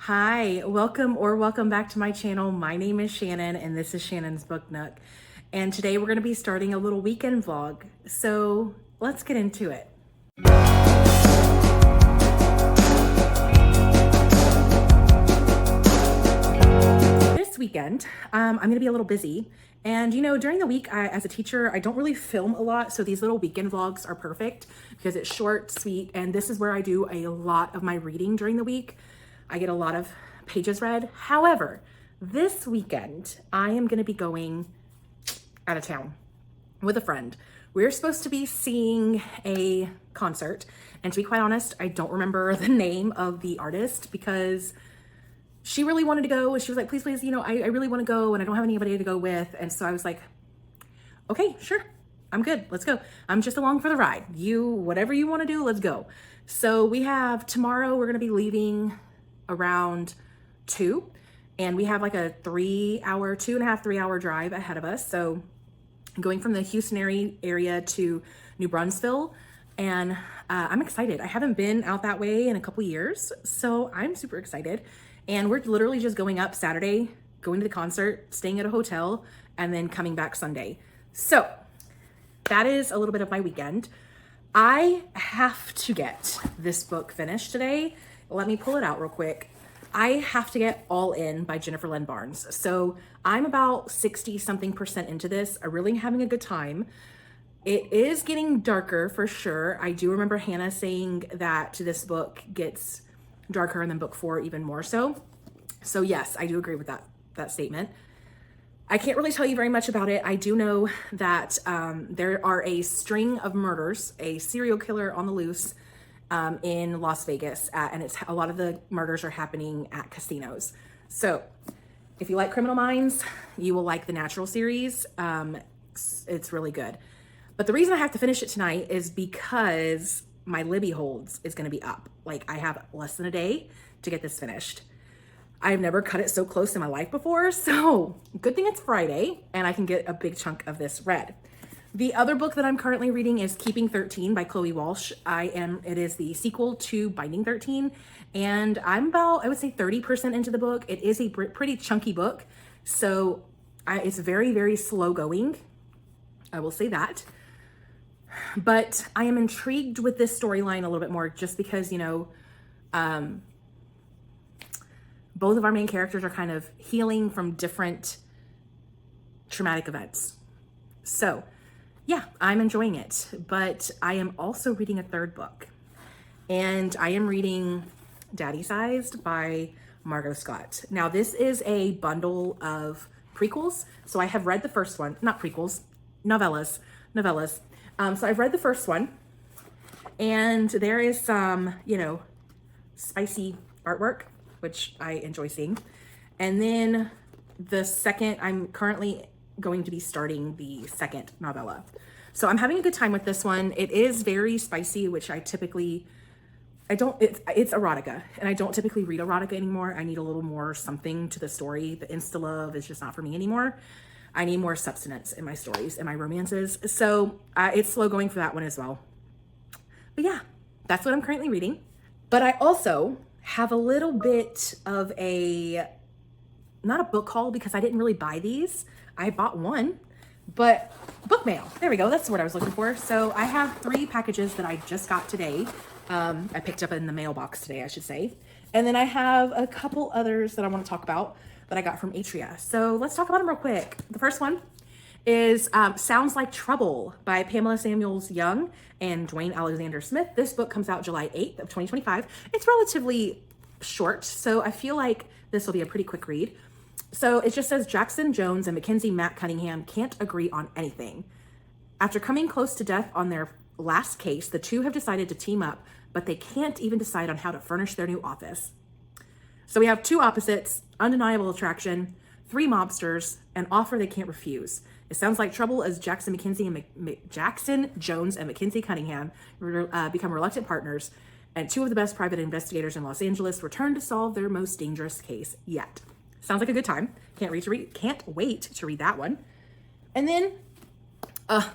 Hi, welcome back to my channel. My name is Shannon and this is Shannon's Book Nook. And today we're going to be starting a little weekend vlog. So let's get into it. This weekend, I'm going to be a little busy. And during the week, as a teacher, I don't really film a lot. So these little weekend vlogs are perfect because it's short, sweet. And this is where I do a lot of my reading during the week. I get a lot of pages read. However, this weekend, I am going to be going out of town with a friend. We're supposed to be seeing a concert. And to be quite honest, I don't remember the name of the artist because she really wanted to go. She was like, please, I really want to go and I don't have anybody to go with. And so I was like, okay, sure. I'm good. Let's go. I'm just along for the ride. Whatever you want to do, let's go. So we have tomorrow, we're going to be leaving around 2, and we have like a 2.5-3 hour drive ahead of us. So going from the Houston area to New Brunswick, and I'm excited. I haven't been out that way in a couple years, so I'm super excited. And we're literally just going up Saturday, going to the concert, staying at a hotel, and then coming back Sunday. So that is a little bit of my weekend. I have to get this book finished today. Let me pull it out real quick. I have to get All In by Jennifer Lynn Barnes. So I'm about 60-something% into this. I'm really having a good time. It is getting darker for sure. I do remember Hannah saying that this book gets darker and then book 4 even more so. So yes, I do agree with that statement. I can't really tell you very much about it. I do know that there are a string of murders, a serial killer on the loose in Las Vegas, and a lot of the murders are happening at casinos. So if you like Criminal Minds, you will like the Natural series. It's really good. But the reason I have to finish it tonight is because my Libby holds is going to be up. Like, I have less than a day to get this finished. I've never cut it so close in my life before, so good thing it's Friday and I can get a big chunk of this read. The other book that I'm currently reading is Keeping 13 by Chloe Walsh. It is the sequel to Binding 13, and I'm about, I would say 30% into the book. It is a pretty chunky book, so it's very, very slow going. I will say that. But I am intrigued with this storyline a little bit more just because, both of our main characters are kind of healing from different traumatic events. So yeah, I'm enjoying it, but I am also reading a third book, and I am reading Daddy Sized by Margot Scott. Now, this is a bundle of prequels. So I have read the first one, not prequels, novellas. So I've read the first one, and there is some, spicy artwork, which I enjoy seeing. And then the second, I'm currently going to be starting the second novella. So I'm having a good time with this one. It is very spicy, which it's erotica, and I don't typically read erotica anymore. I need a little more something to the story. The insta love is just not for me anymore. I need more substance in my stories and my romances. So it's slow going for that one as well. But yeah, that's what I'm currently reading. But I also have a little bit of not a book haul because I didn't really buy these. I bought one, but book mail. There we go. That's the word I was looking for. So I have 3 packages that I just got today. I picked up in the mailbox today, I should say. And then I have a couple others that I want to talk about that I got from Atria. So let's talk about them real quick. The first one is Sounds Like Trouble by Pamela Samuels Young and Dwayne Alexander Smith. This book comes out July 8th of 2025. It's relatively short, so I feel like this will be a pretty quick read. So it just says Jackson Jones and Mackenzie Matt Cunningham can't agree on anything. After coming close to death on their last case, the two have decided to team up, but they can't even decide on how to furnish their new office. So we have 2 opposites, undeniable attraction, 3 mobsters, an offer they can't refuse. It sounds like trouble as Jackson Jones and Mackenzie Cunningham become reluctant partners, and 2 of the best private investigators in Los Angeles return to solve their most dangerous case yet. Sounds like a good time. Can't wait to read that one. And then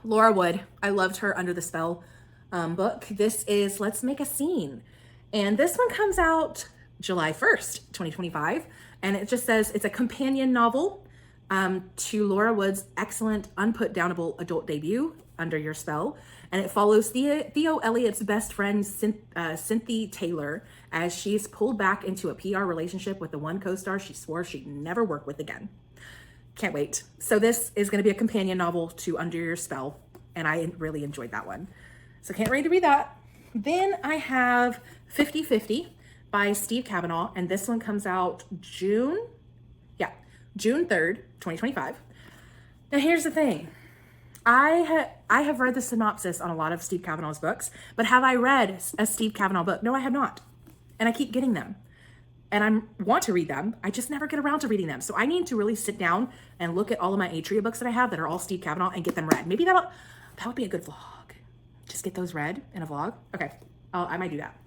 Laura Wood. I loved her Under the Spell book. This is Let's Make a Scene. And this one comes out July 1st, 2025. And it just says it's a companion novel to Laura Wood's excellent unputdownable adult debut, Under Your Spell. And it follows Theo Elliott's best friend, Cynthia Taylor, as she's pulled back into a PR relationship with the one co-star she swore she'd never work with again. Can't wait. So this is going to be a companion novel to Under Your Spell, and I really enjoyed that one. So can't wait to read that. Then I have 50/50 by Steve Kavanaugh, and this one comes out June 3rd, 2025. Now here's the thing. I have read the synopsis on a lot of Steve Kavanaugh's books, but have I read a Steve Kavanaugh book? No, I have not. And I keep getting them. And I want to read them. I just never get around to reading them. So I need to really sit down and look at all of my Atria books that I have that are all Steve Kavanaugh and get them read. Maybe that would be a good vlog. Just get those read in a vlog. Okay, I might do that.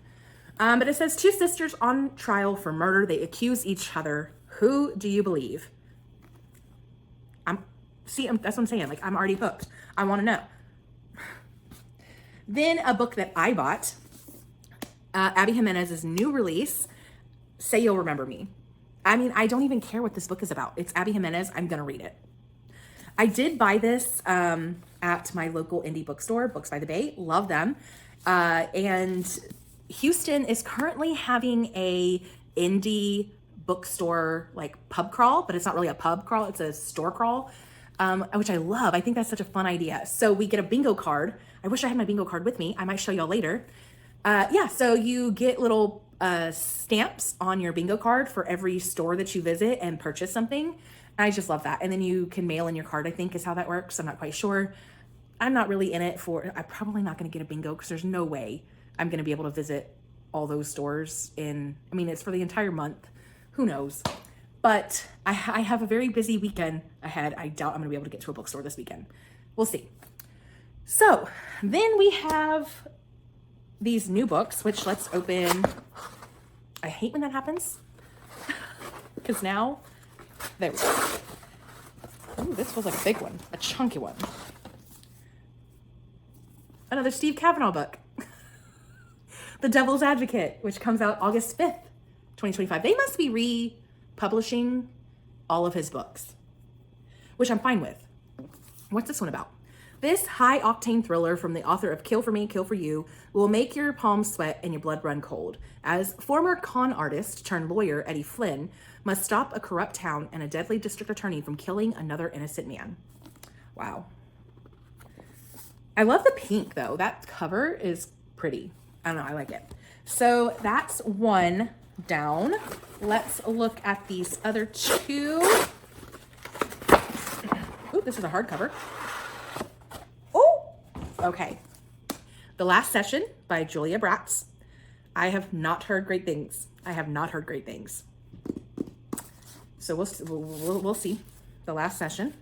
But it says, two sisters on trial for murder. They accuse each other. Who do you believe? That's what I'm saying. Like, I'm already hooked. I want to know. Then a book that I bought, Abby Jimenez's new release, Say You'll Remember Me. I mean, I don't even care what this book is about. It's Abby Jimenez. I'm going to read it. I did buy this at my local indie bookstore, Books by the Bay. Love them. And Houston is currently having a indie bookstore like pub crawl, but it's not really a pub crawl. It's a store crawl. Which I love. I think that's such a fun idea. So we get a bingo card. I wish I had my bingo card with me. I might show y'all later. So you get little stamps on your bingo card for every store that you visit and purchase something. And I just love that. And then you can mail in your card, I think is how that works. I'm not quite sure. I'm not really in it for, I'm probably not going to get a bingo because there's no way I'm going to be able to visit all those stores it's for the entire month. Who knows? But I have a very busy weekend ahead. I doubt I'm going to be able to get to a bookstore this weekend. We'll see. So then we have these new books, which let's open. I hate when that happens because now, there we go. Ooh, this feels like a big one, a chunky one. Another Steve Kavanaugh book, The Devil's Advocate, which comes out August 5th, 2025. They must be republishing all of his books, which I'm fine with. What's this one about? This high-octane thriller from the author of Kill for Me, Kill for You will make your palms sweat and your blood run cold, as former con artist turned lawyer Eddie Flynn must stop a corrupt town and a deadly district attorney from killing another innocent man. Wow. I love the pink, though. That cover is pretty. I don't know. I like it. So that's one down. Let's look at these other two. Ooh, this is a hardcover. Oh, okay. The Last Session by Julia Bratz. I have not heard great things. So we'll see. The Last Session.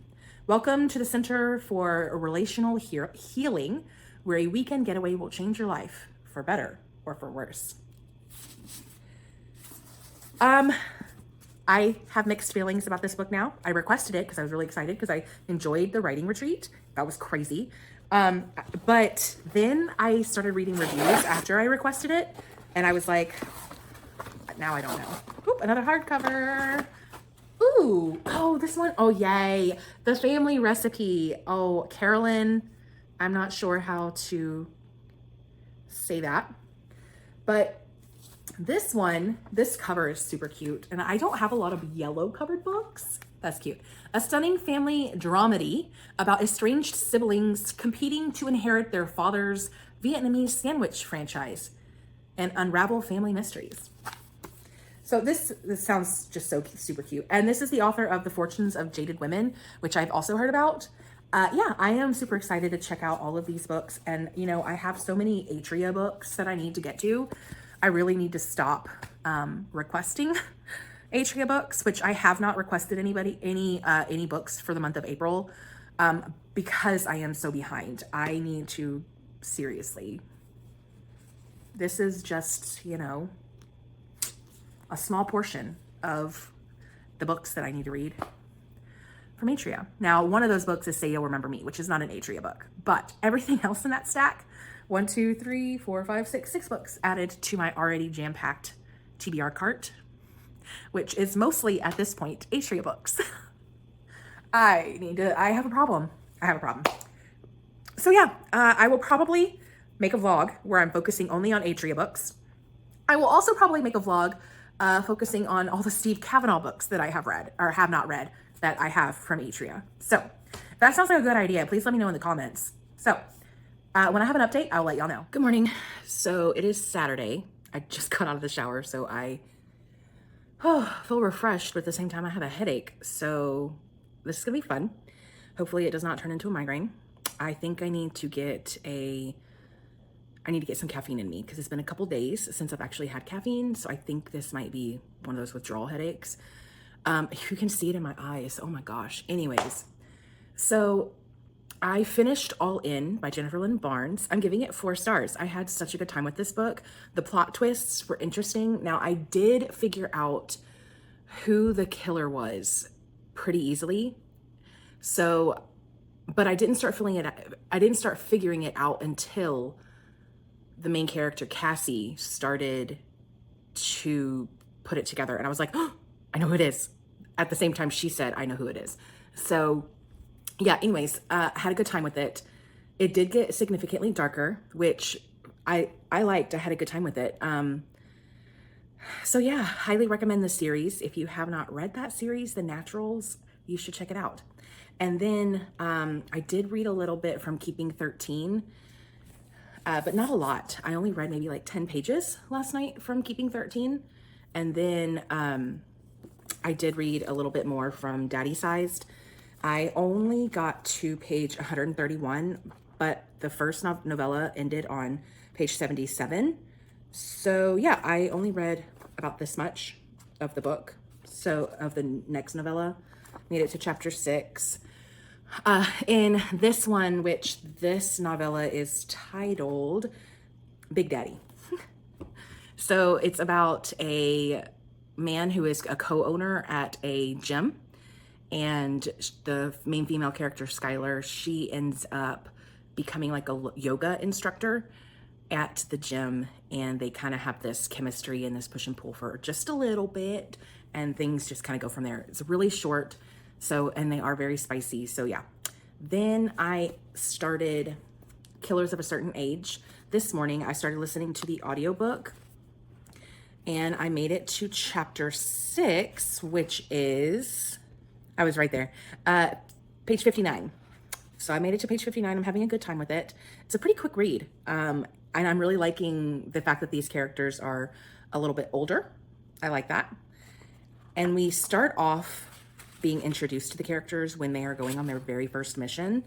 Welcome to the Center for Relational Healing, where a weekend getaway will change your life for better or for worse. I have mixed feelings about this book now. I requested it because I was really excited because I enjoyed the writing retreat. That was crazy. But then I started reading reviews after I requested it, and I was like, now I don't know. Oop, another hardcover. Ooh, oh, this one. Oh, yay. The Family Recipe. Oh, Carolyn. I'm not sure how to say that, but this one, this cover is super cute. And I don't have a lot of yellow covered books. That's cute. A stunning family dramedy about estranged siblings competing to inherit their father's Vietnamese sandwich franchise and unravel family mysteries. So this sounds just so super cute. And this is the author of The Fortunes of Jaded Women, which I've also heard about. Yeah, I am super excited to check out all of these books. And, you know, I have so many Atria books that I need to get to. I really need to stop requesting Atria books, which I have not requested any books for the month of April because I am so behind. I need to, seriously. This is just, you know, a small portion of the books that I need to read from Atria. Now, one of those books is Say You'll Remember Me, which is not an Atria book, but everything else in that stack, 1, 2, 3, 4, 5, 6 books added to my already jam-packed TBR cart, which is mostly at this point Atria books. I have a problem. So yeah, I will probably make a vlog where I'm focusing only on Atria books. I will also probably make a vlog focusing on all the Steve Kavanaugh books that I have read or have not read that I have from Atria. So if that sounds like a good idea, please let me know in the comments. So when I have an update, I'll let y'all know. Good morning. So it is Saturday. I just got out of the shower, so I feel refreshed, but at the same time I have a headache. So this is gonna be fun. Hopefully it does not turn into a migraine. I think I need to get some caffeine in me because it's been a couple days since I've actually had caffeine. So I think this might be one of those withdrawal headaches. You can see it in my eyes. Oh my gosh. Anyways, so I finished All In by Jennifer Lynn Barnes. I'm giving it 4 stars. I had such a good time with this book. The plot twists were interesting. Now I did figure out who the killer was pretty easily. So, but I didn't start figuring it out until the main character, Cassie, started to put it together. And I was like, oh, I know who it is. At the same time, she said, I know who it is. So yeah, anyways, I had a good time with it. It did get significantly darker, which I liked. I had a good time with it. So yeah, highly recommend the series. If you have not read that series, The Naturals, you should check it out. And then I did read a little bit from Keeping 13, but not a lot. I only read maybe like 10 pages last night from Keeping 13. And then I did read a little bit more from Daddy Sized. I only got to page 131, but the first novella ended on page 77. So yeah, I only read about this much of the book. So of the next novella, made it to chapter 6. In this one, which this novella is titled Big Daddy. So it's about a man who is a co-owner at a gym, and the main female character, Skylar, she ends up becoming like a yoga instructor at the gym, and they kind of have this chemistry and this push and pull for just a little bit, and things just kind of go from there. It's really short, so, and they are very spicy, so yeah. Then I started Killers of a Certain Age. This morning I started listening to the audiobook, and I made it to chapter 6, which is, I was right there, page 59. So I made it to page 59. I'm having a good time with it. It's a pretty quick read. And I'm really liking the fact that these characters are a little bit older. I like that. And we start off being introduced to the characters when they are going on their very first mission.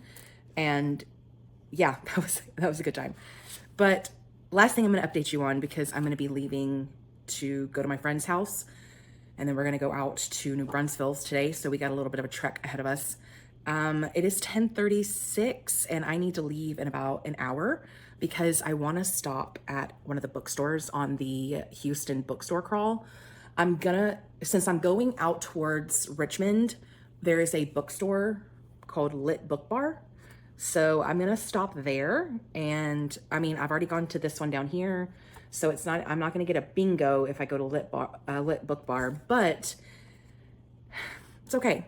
And yeah, that was a good time. But last thing I'm gonna update you on, because I'm gonna be leaving to go to my friend's house, and then we're gonna go out to New Brunswick today. So we got a little bit of a trek ahead of us. It is 10:36 and I need to leave in about an hour because I wanna stop at one of the bookstores on the Houston bookstore crawl. Since I'm going out towards Richmond, there is a bookstore called Lit Book Bar. So I'm gonna stop there. And I mean, I've already gone to this one down here, so I'm not gonna get a bingo if I go to Lit Book Bar, but it's okay.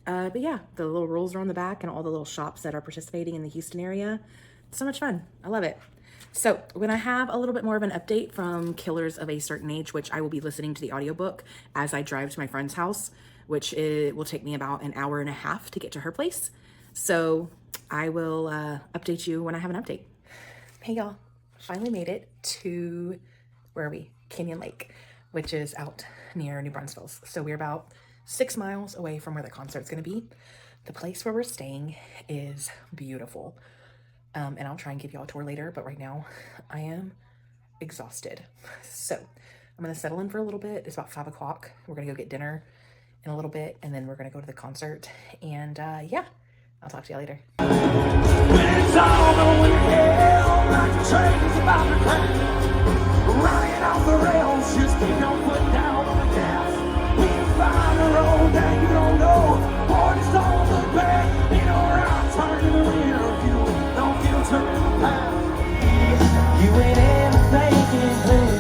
But yeah, the little rules are on the back and all the little shops that are participating in the Houston area. It's so much fun. I love it. So when I have a little bit more of an update from Killers of a Certain Age, which I will be listening to the audiobook as I drive to my friend's house, which will take me about an hour and a half to get to her place. So I will update you when I have an update. Hey y'all, finally made it to, where are we? Canyon Lake, which is out near New Brunswick. So we're about 6 miles away from where the concert's gonna be. The place where we're staying is beautiful. And I'll try and give y'all a tour later, but right now I am exhausted. So I'm gonna settle in for a little bit. It's about 5 o'clock. We're gonna go get dinner in a little bit, and then we're gonna go to the concert. And yeah, I'll talk to y'all later. When it's all going hell, like the train's about to crash, running off the rails, just keep your foot down on the gas. We can find a road that you don't know, or it's on the back, in or out, turn in the rear view. Don't filter in the past. You ain't ever thinking clear.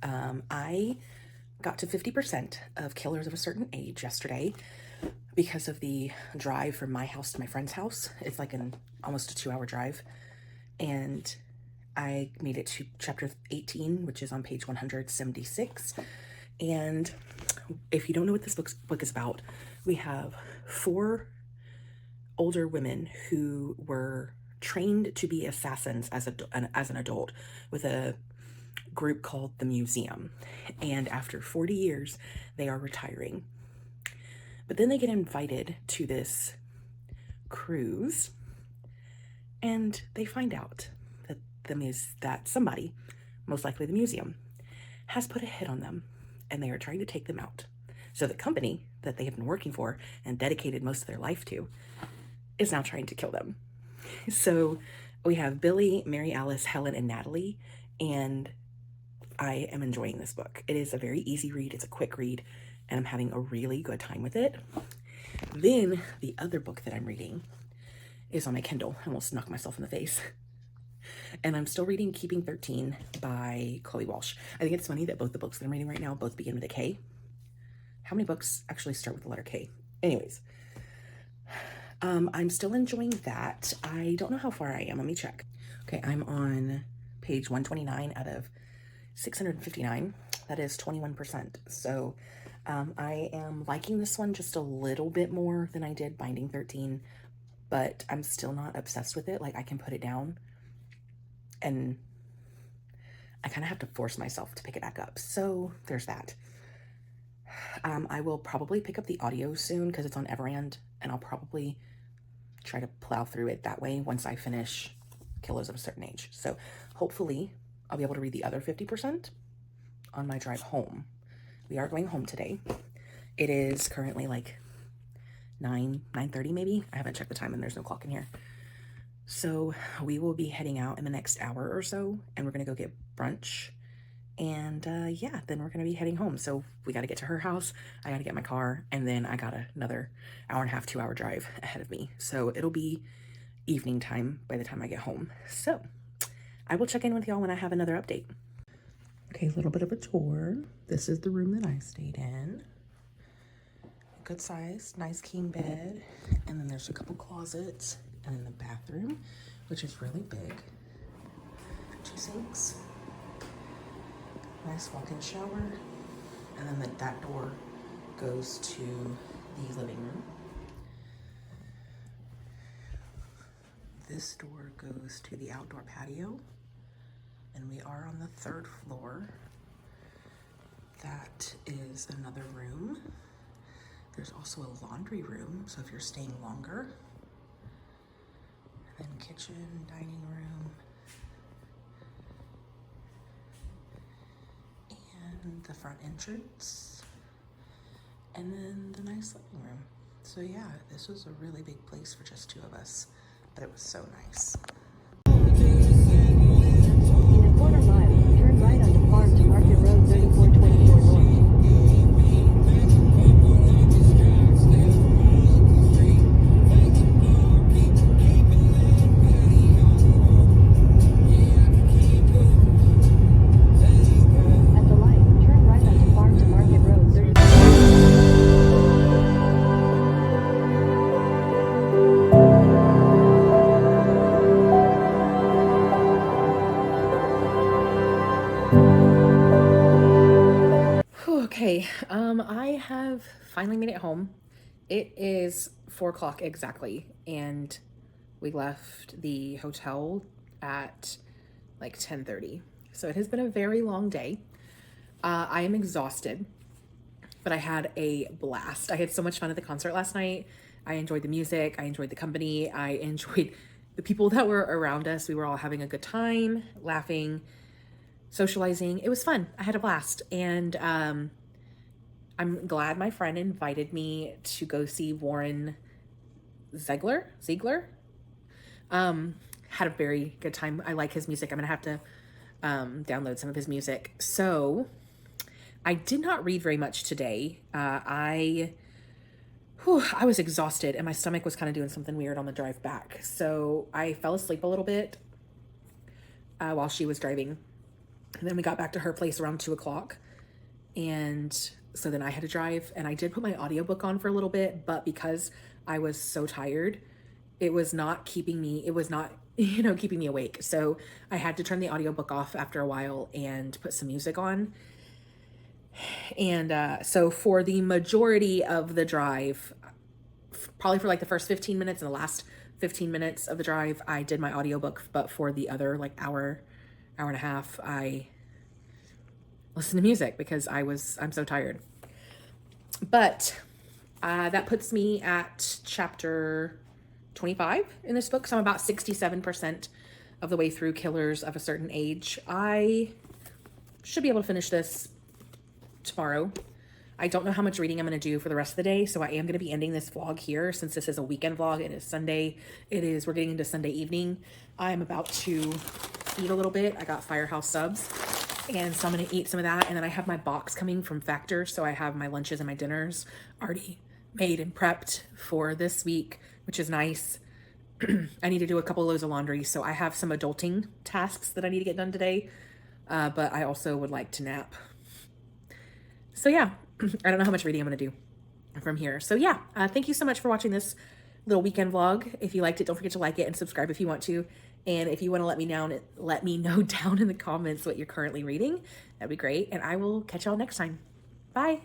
I got to 50% of Killers of a Certain Age yesterday because of the drive from my house to my friend's house. It's like almost a 2-hour drive. And I made it to chapter 18, which is on page 176. And if you don't know what this book is about, we have 4 older women who were trained to be assassins as an adult with a group called the Museum. And after 40 years, they are retiring. But then they get invited to this cruise, and they find out that somebody, most likely the museum, has put a hit on them, and they are trying to take them out. So the company that they have been working for and dedicated most of their life to is now trying to kill them. So we have Billy, Mary Alice, Helen, and Natalie, and I am enjoying this book. It is a very easy read. It's a quick read, and I'm having a really good time with it. Then the other book that I'm reading is on my Kindle. I almost knocked myself in the face. And I'm still reading Keeping 13 by Chloe Walsh. I think it's funny that both the books that I'm reading right now both begin with a K. How many books actually start with the letter K? Anyways, I'm still enjoying that. I don't know how far I am. Let me check. Okay, I'm on page 129 out of 659. That is 21%. So I am liking this one just a little bit more than I did Binding 13, but I'm still not obsessed with it. Like, I can put it down, and I kind of have to force myself to pick it back up. So there's that. I will probably pick up the audio soon because it's on Everand, and I'll probably try to plow through it that way once I finish Killers of a Certain Age. So hopefully I'll be able to read the other 50% on my drive home. We are going home today. It is currently like 9:30 maybe. I haven't checked the time, and there's no clock in here. So we will be heading out in the next hour or so, and we're going to go get brunch. And yeah, then we're going to be heading home. So we got to get to her house. I got to get my car, and then I got another 1.5 to 2 hour drive ahead of me. So it'll be evening time by the time I get home. So I will check in with y'all when I have another update. Okay, a little bit of a tour. This is the room that I stayed in. Good size, nice king bed. And then there's a couple closets. And then the bathroom, which is really big. 2 sinks. Nice walk-in shower. And then that door goes to the living room. This door goes to the outdoor patio. And we are on the 3rd floor. That is another room. There's also a laundry room, so if you're staying longer. And then kitchen, dining room. And the front entrance. And then the nice living room. So yeah, this was a really big place for just 2 of us, but it was so nice. In a quarter mile, turn right onto Farm to Market Road 3424 North. At the light, turn right onto Farm to Market Road 3424 Okay, I have finally made it home. It is 4 o'clock exactly, and we left the hotel at like 10:30. So it has been a very long day. I am exhausted, but I had a blast. I had so much fun at the concert last night. I enjoyed the music. I enjoyed the company. I enjoyed the people that were around us. We were all having a good time, laughing, socializing. It was fun. I had a blast. And I'm glad my friend invited me to go see Warren Ziegler. Had a very good time. I like his music. I'm gonna have to download some of his music. So I did not read very much today. I was exhausted, and my stomach was kind of doing something weird on the drive back. So I fell asleep a little bit while she was driving. And then we got back to her place around 2 o'clock. And so then I had to drive, and I did put my audiobook on for a little bit, but because I was so tired, it was not keeping me, keeping me awake. So I had to turn the audiobook off after a while and put some music on. And so for the majority of the drive, probably for like the first 15 minutes and the last 15 minutes of the drive, I did my audiobook. But for the other like hour and a half, I listened to music because I'm so tired. But that puts me at chapter 25 in this book. So I'm about 67% of the way through Killers of a Certain Age. I should be able to finish this tomorrow. I don't know how much reading I'm going to do for the rest of the day, so I am going to be ending this vlog here since this is a weekend vlog. It is Sunday. We're getting into Sunday evening. I'm about to eat a little bit. I got Firehouse subs, and so I'm going to eat some of that, and then I have my box coming from Factor, so I have my lunches and my dinners already made and prepped for this week, which is nice. I need to do a couple loads of laundry, so I have some adulting tasks that I need to get done today, but I also would like to nap. So yeah, I don't know how much reading I'm going to do from here. So yeah, thank you so much for watching this little weekend vlog. If you liked it, don't forget to like it and subscribe if you want to. And if you want to let me know down in the comments what you're currently reading, that'd be great. And I will catch y'all next time. Bye.